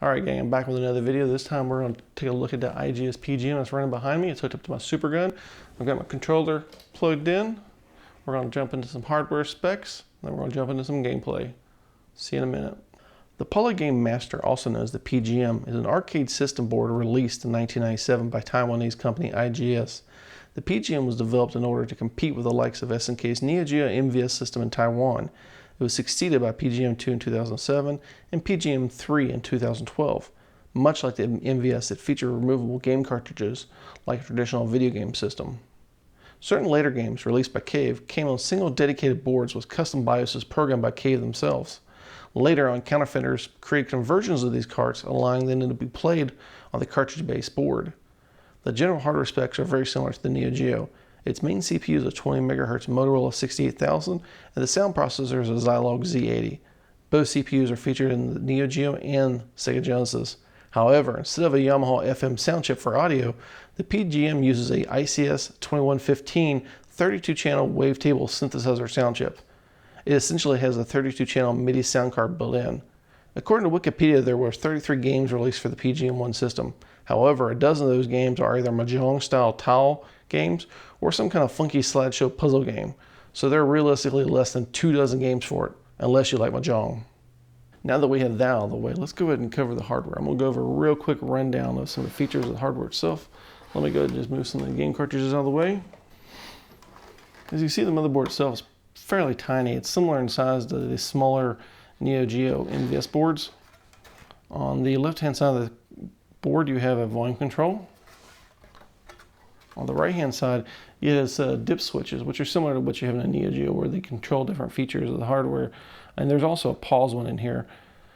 Alright gang, I'm back with another video. This time we're going to take a look at the IGS PGM that's running behind me. It's hooked up to my super gun. I've got my controller plugged in. We're going to jump into some hardware specs, then we're going to jump into some gameplay. See you in a minute. The Polygame Master, also known as the PGM, is an arcade system board released in 1997 by Taiwanese company IGS. The PGM was developed in order to compete with the likes of SNK's Neo Geo MVS system in Taiwan. It was succeeded by PGM2 in 2007 and PGM3 in 2012. Much like the MVS, it featured removable game cartridges like a traditional video game system. Certain later games released by Cave came on single dedicated boards with custom BIOSes programmed by Cave themselves. Later on, counterfeiters created conversions of these carts, allowing them to be played on the cartridge-based board. The general hardware specs are very similar to the Neo Geo. Its main CPU is a 20 MHz Motorola 68000, and the sound processor is a Zilog Z80. Both CPUs are featured in the Neo Geo and Sega Genesis. However, instead of a Yamaha FM sound chip for audio, the PGM uses a ICS 2115 32-channel wavetable synthesizer sound chip. It essentially has a 32-channel MIDI sound card built in. According to Wikipedia, there were 33 games released for the PGM1 system. However, a dozen of those games are either Mahjong-style tile games or some kind of funky slideshow puzzle game. So there are realistically less than 24 games for it, unless you like Mahjong. Now that we have that out of the way, let's go ahead and cover the hardware. I'm going to go over a real quick rundown of some of the features of the hardware itself. Let me go ahead and just move some of the game cartridges out of the way. As you see, the motherboard itself is fairly tiny. It's similar in size to the smaller Neo Geo MVS boards. On the left-hand side of the board, you have a volume control. On the right-hand side, it has dip switches, which are similar to what you have in a Neo Geo, where they control different features of the hardware. And there's also a pause one in here.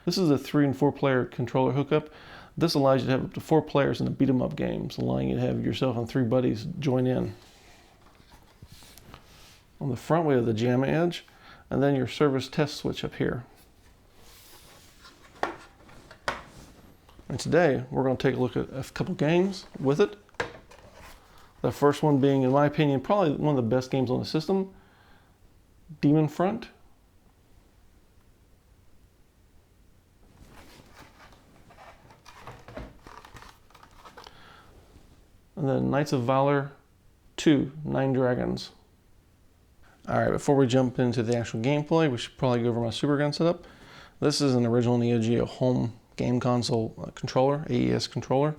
This is a 3- and 4-player controller hookup. This allows you to have up to 4 players in the beat-em-up games, allowing you to have yourself and 3 buddies join in. On the front, we have the JAMA edge, and then your service test switch up here. And today, we're going to take a look at a couple games with it. The first one being, in my opinion, probably one of the best games on the system, Demon Front. And then Knights of Valour-Nine, 9 Dragons. Alright, before we jump into the actual gameplay, we should probably go over my super gun setup. This is an original Neo Geo home game console controller, AES controller.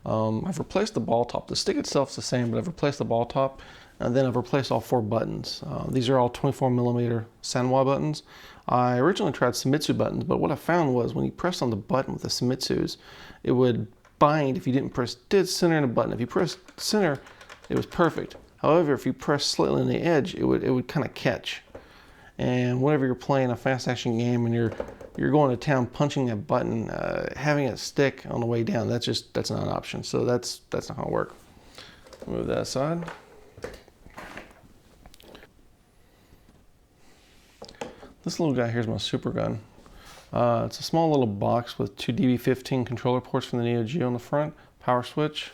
I've replaced the ball top. The stick itself is the same, but I've replaced the ball top, and then I've replaced all 4 buttons. These are all 24mm Sanwa buttons. I originally tried Seimitsu buttons, but what I found was when you pressed on the button with the Seimitsus, it would bind if you didn't press dead center in the button. If you pressed center, it was perfect. However, if you press slightly on the edge, it would kind of catch. And whenever you're playing a fast action game and you're going to town punching that button, having it stick on the way down, that's not an option. So that's not gonna work. Move that aside. This little guy here is my super gun. It's a small little box with 2 DB15 controller ports from the Neo Geo on the front, power switch.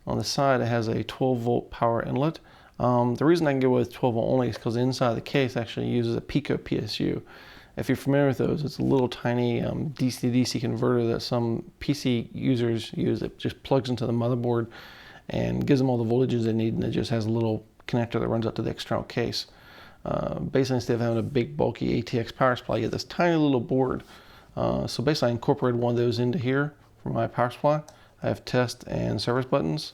On the side, it has a 12-volt power inlet. The reason I can get away with 12 volt only is because the inside of the case actually uses a Pico PSU. If you're familiar with those, it's a little tiny DC-DC converter that some PC users use that just plugs into the motherboard and gives them all the voltages they need, and it just has a little connector that runs up to the external case. Basically, instead of having a big bulky ATX power supply, you get this tiny little board. So basically, I incorporated one of those into here for my power supply. I have test and service buttons,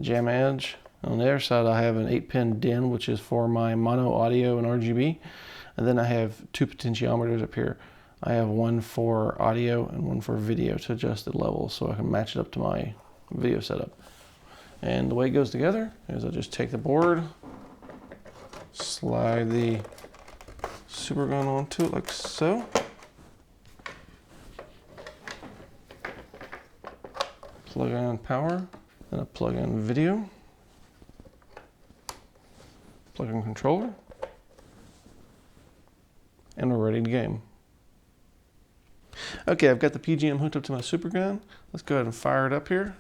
JAMA edge. On the other side, I have an 8-pin DIN, which is for my mono audio and RGB. And then I have 2 potentiometers up here. I have one for audio and one for video to adjust the levels so I can match it up to my video setup. And the way it goes together is I just take the board, slide the super gun onto it like so. Plug in power, then I plug in video. Plug in controller, and we're ready to game. Okay, I've got the PGM hooked up to my super gun. Let's go ahead and fire it up here.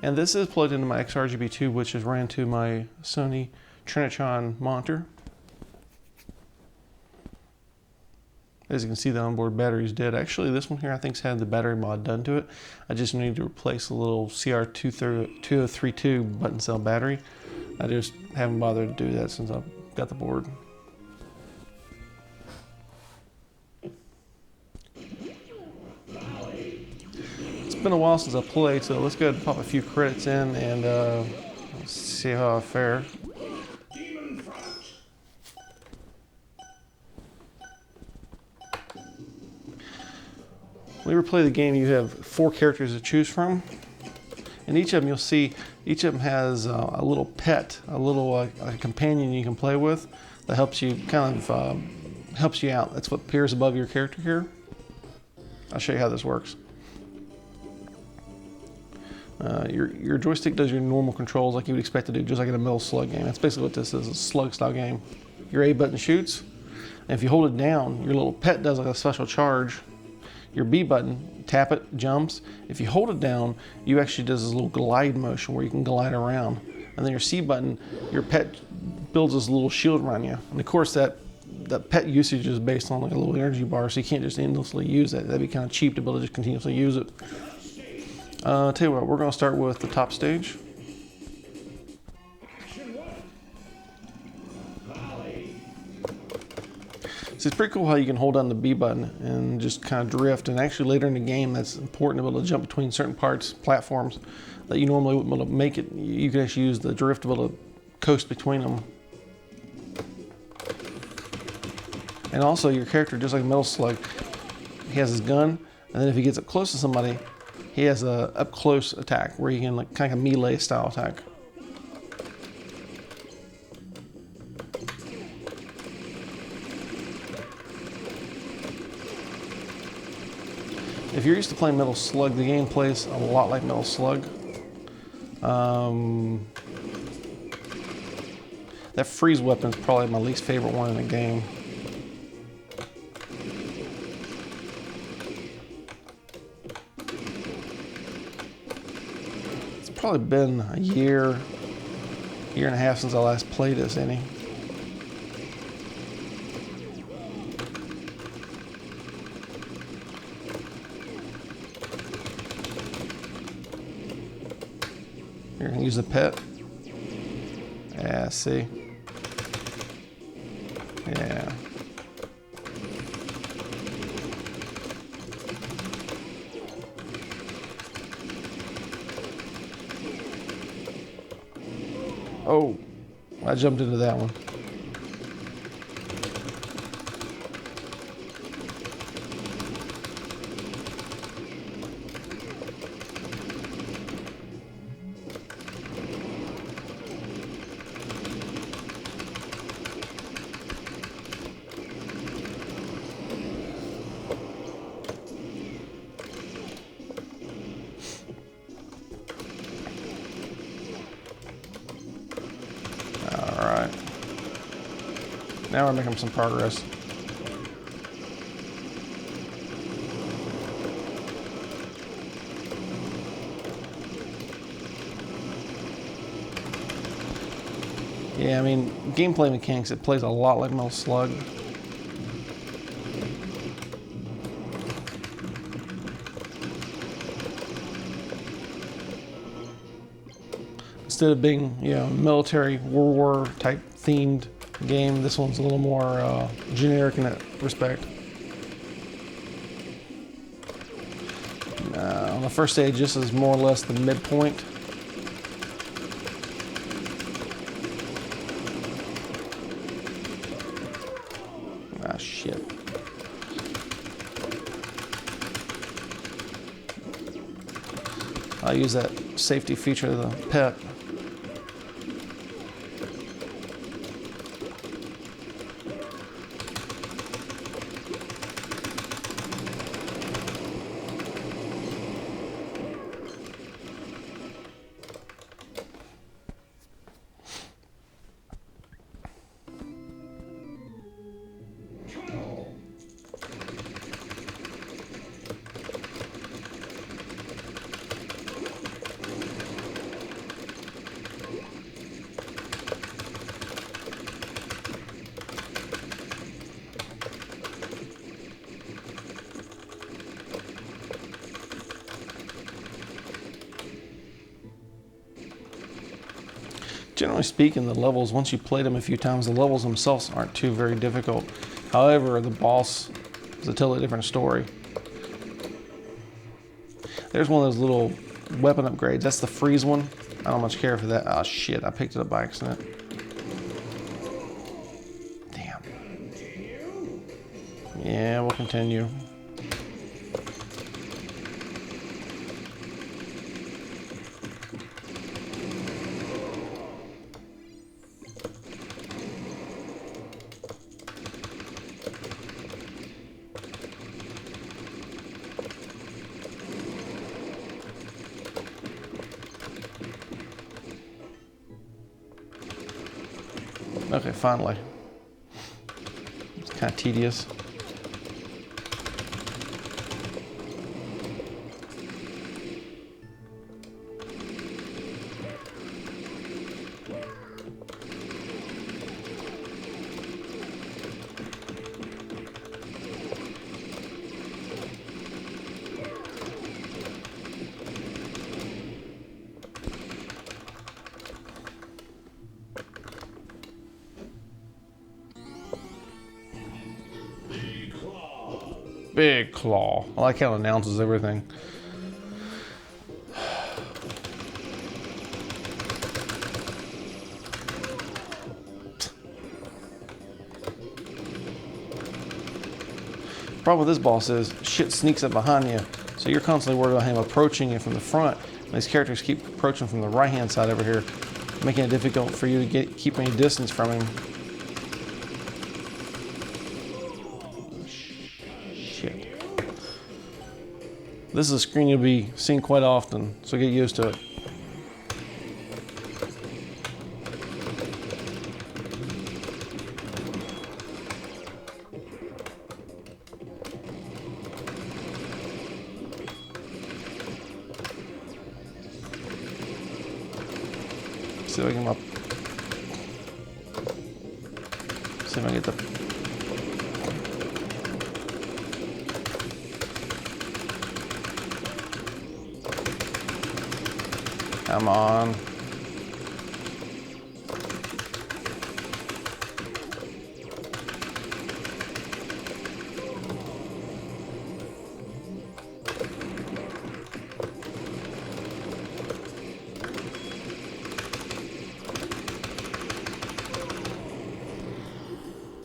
And this is plugged into my XRGB2, which is ran to my Sony Trinitron monitor. As you can see, the onboard battery is dead. Actually, this one here I think's had the battery mod done to it. I just need to replace a little CR2032 button cell battery. I just haven't bothered to do that since I've got the board. It's been a while since I played, so let's go ahead and pop a few credits in and see how I fare. When you play the game, you have 4 characters to choose from, and each of them, you'll see, each of them has a little pet, a little a companion you can play with that helps you helps you out. That's what appears above your character here. I'll show you how this works. Your joystick does your normal controls like you would expect to do, just like in a Metal Slug game. That's basically what this is, a slug style game. Your A button shoots, and if you hold it down, your little pet does like a special charge. Your B button, tap it, jumps. If you hold it down, you actually does this little glide motion where you can glide around. And then your C button, your pet builds this little shield around you. And of course that pet usage is based on like a little energy bar, so you can't just endlessly use it. That'd be kind of cheap to be able to just continuously use it. Tell you what, we're going to start with the top stage. So it's pretty cool how you can hold down the B button and just kind of drift. And actually later in the game, that's important to be able to jump between certain parts, platforms that you normally wouldn't be able to make it. You can actually use the drift to be able to coast between them. And also your character, just like Metal Slug, he has his gun, and then if he gets up close to somebody, he has a up close attack where he can like kind of melee style attack. If you're used to playing Metal Slug, the game plays a lot like Metal Slug. That freeze weapon is probably my least favorite one in the game. It's probably been a year and a half since I last played this, any. You're gonna use the pet. Yeah, see. Yeah. Oh, I jumped into that one. Now we're making some progress. Yeah, I mean, gameplay mechanics, it plays a lot like Metal Slug. Instead of being, you know, military World War type themed game, this one's a little more generic in that respect. On the first stage, this is more or less the midpoint. Ah, shit. I'll use that safety feature of the pet. Generally speaking, the levels, once you played them a few times, the levels themselves aren't too very difficult. However, the boss is a totally different story. There's one of those little weapon upgrades. That's the freeze one. I don't much care for that. Oh shit, I picked it up by accident. Damn. Yeah, we'll continue. Okay, finally. It's kind of tedious. Big claw. I like how it announces everything. Problem with this boss is shit sneaks up behind you, so you're constantly worried about him approaching you from the front. And these characters keep approaching from the right hand side over here, making it difficult for you to keep any distance from him. This is a screen you'll be seeing quite often, so get used to it. See if I can see if I get the. Come on.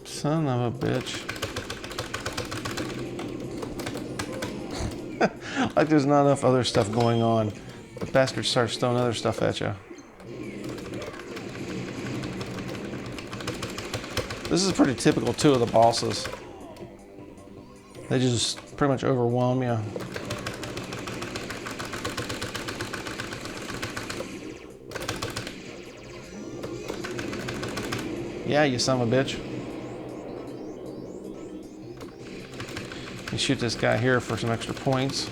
Son of a bitch. Like there's not enough other stuff going on. The bastard starts throwing other stuff at you. This is pretty typical too of the bosses. They just pretty much overwhelm you. Yeah, you son of a bitch. You shoot this guy here for some extra points.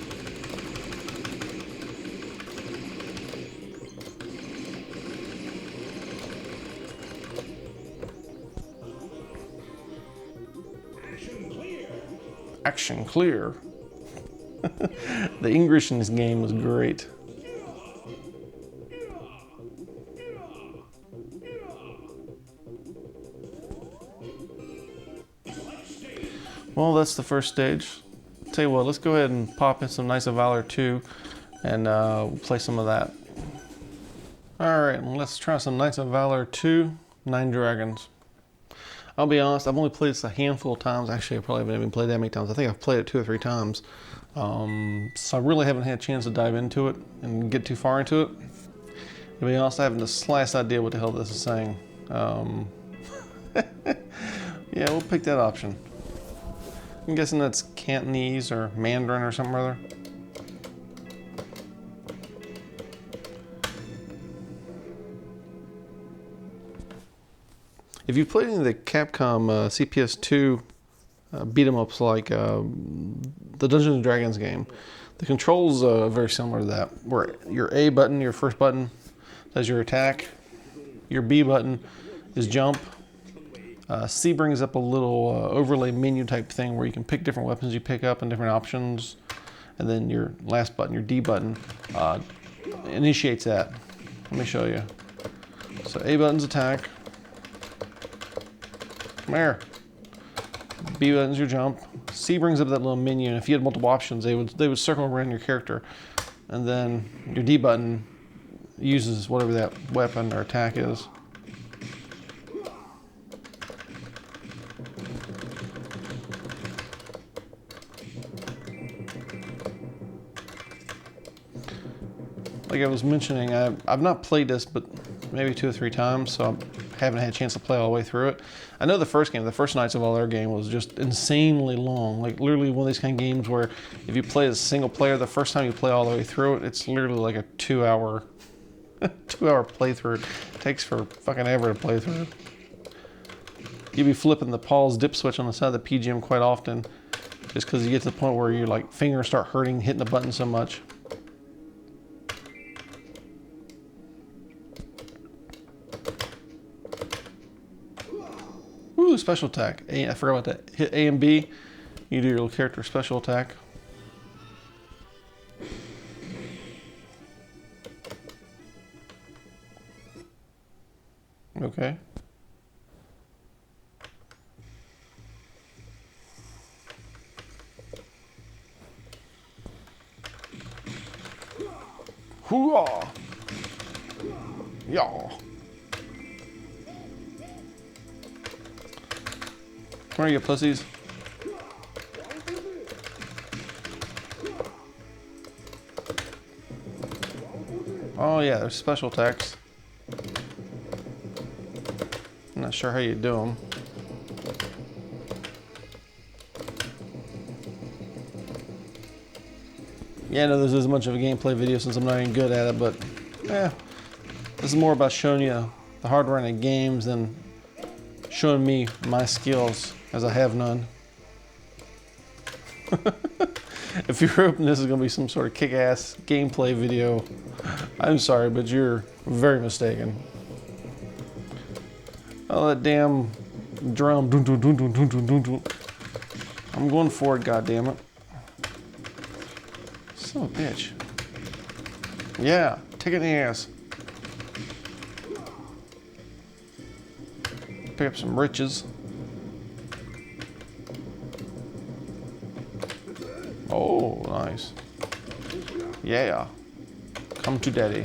Action clear. The English in this game was great. Well, that's the first stage. Tell you what, let's go ahead and pop in some Knights of Valor 2 and we'll play some of that. Alright, let's try some Knights of Valor 2, 9 Dragons. I'll be honest, I've only played this a handful of times. Actually, I probably haven't even played that many times. I think I've played it 2 or 3 times. So I really haven't had a chance to dive into it and get too far into it. To be honest, I haven't the slightest idea what the hell this is saying. Yeah, we'll pick that option. I'm guessing that's Cantonese or Mandarin or something or other. If you've played any of the Capcom CPS2 beat 'em ups like the Dungeons and Dragons game, the controls are very similar to that. Where your A button, your first button, does your attack. Your B button is jump. C brings up a little overlay menu type thing where you can pick different weapons you pick up and different options. And then your last button, your D button, initiates that. Let me show you. So A button's attack. Come here. B button's your jump. C brings up that little menu, and if you had multiple options, they would circle around your character. And then your D button uses whatever that weapon or attack is. Like I was mentioning, I've not played this, but maybe 2 or 3 times, so I haven't had a chance to play all the way through it. I know the first Knights of Valour game was just insanely long. Like literally one of these kind of games where if you play as a single player, the first time you play all the way through it, it's literally like a 2-hour, 2-hour playthrough. It takes for fucking ever to play through. You'd be flipping the pause dip switch on the side of the PGM quite often, just because you get to the point where your like fingers start hurting hitting the button so much. Ooh, special attack. I forgot about that. Hit A and B, you do your little character special attack. Okay. Hoo-ah! Yaw! Come here, you pussies. Oh yeah, there's special attacks. I'm not sure how you do them. Yeah, I know this isn't much of a gameplay video since I'm not even good at it, but this is more about showing you the hardware in the games than showing me my skills, as I have none. If you're hoping this is going to be some sort of kick-ass gameplay video, I'm sorry, but you're very mistaken. Oh, that damn drum. Dun, dun, dun, dun, dun, dun, dun, dun. I'm going for it, goddammit. Son of a bitch. Yeah, take it in the ass. Pick up some riches. Oh, nice. Yeah. Come to daddy.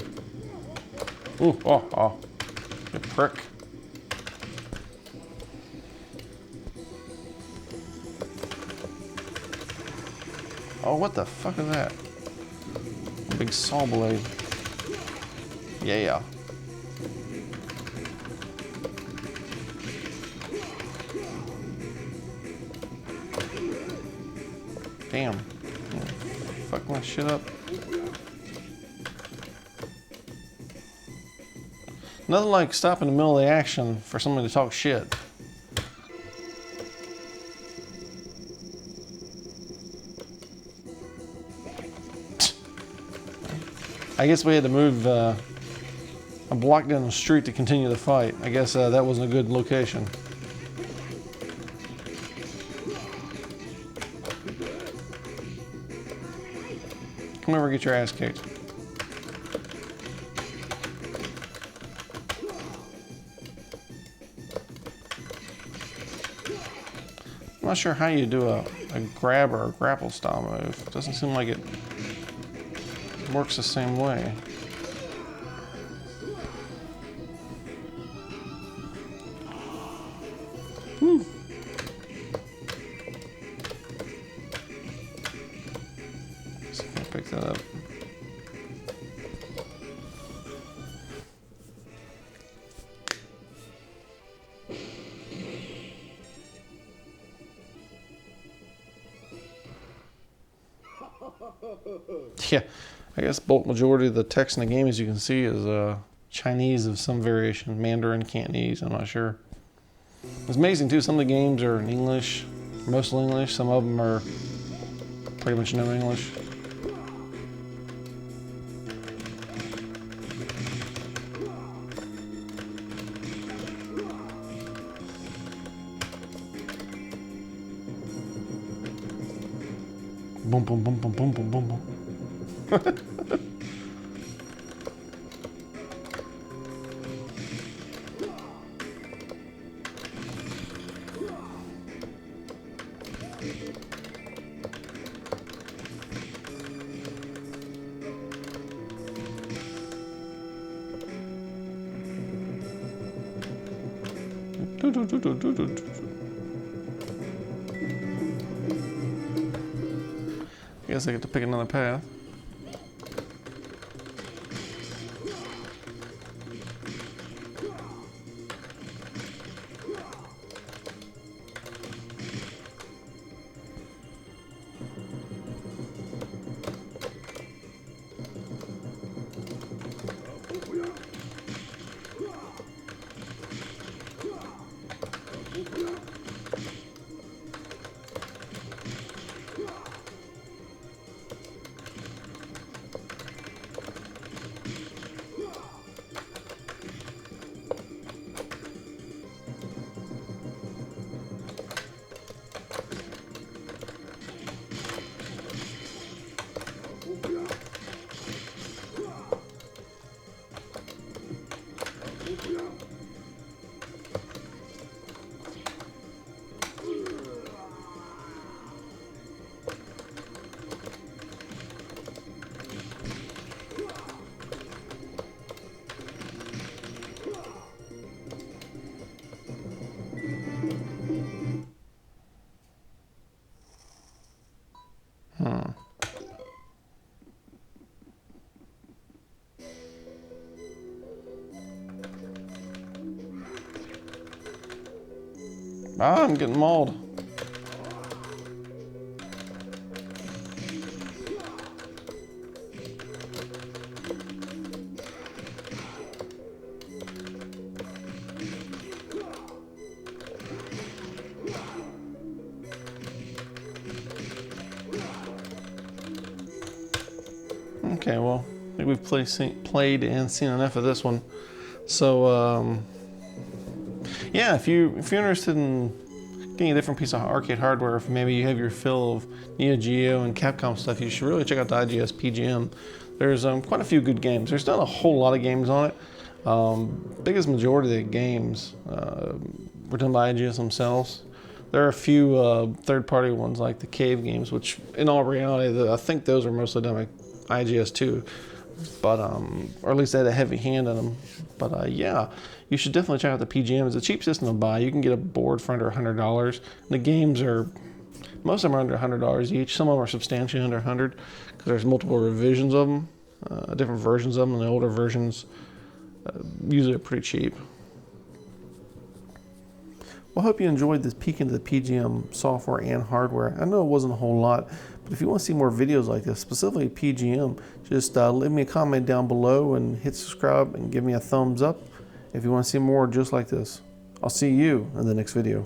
Ooh, oh. You prick. Oh, what the fuck is that? A big saw blade. Yeah. Damn. Fuck my shit up. Nothing like stopping in the middle of the action for someone to talk shit. I guess we had to move a block down the street to continue the fight. I guess that wasn't a good location. Come over and get your ass kicked. I'm not sure how you do a grab or a grapple style move. It doesn't seem like it works the same way. Whew. See if I can pick that up. Yeah, I guess bulk majority of the text in the game, as you can see, is Chinese of some variation, Mandarin, Cantonese, I'm not sure. It's amazing too, some of the games are in English, mostly English, some of them are pretty much no English. Boom, boom, boom, boom, boom, boom, boom, boom. I guess I get to pick another path. Ah, I'm getting mauled. Okay, well, I think we've played and seen enough of this one. So, yeah, if you're interested in getting a different piece of arcade hardware, if maybe you have your fill of Neo Geo and Capcom stuff, you should really check out the IGS PGM. There's quite a few good games. There's not a whole lot of games on it. Biggest majority of the games were done by IGS themselves. There are a few third-party ones like the Cave games, which in all reality, I think those are mostly done by IGS too, but or at least they had a heavy hand in them. But yeah, you should definitely check out the PGM. It's a cheap system to buy. You can get a board for under $100. The games are, most of them are under $100 each. Some of them are substantially under 100 because there's multiple revisions of them, different versions of them, and the older versions usually are pretty cheap. Well, I hope you enjoyed this peek into the PGM software and hardware. I know it wasn't a whole lot, but if you want to see more videos like this, specifically PGM, just leave me a comment down below and hit subscribe and give me a thumbs up if you want to see more just like this. I'll see you in the next video.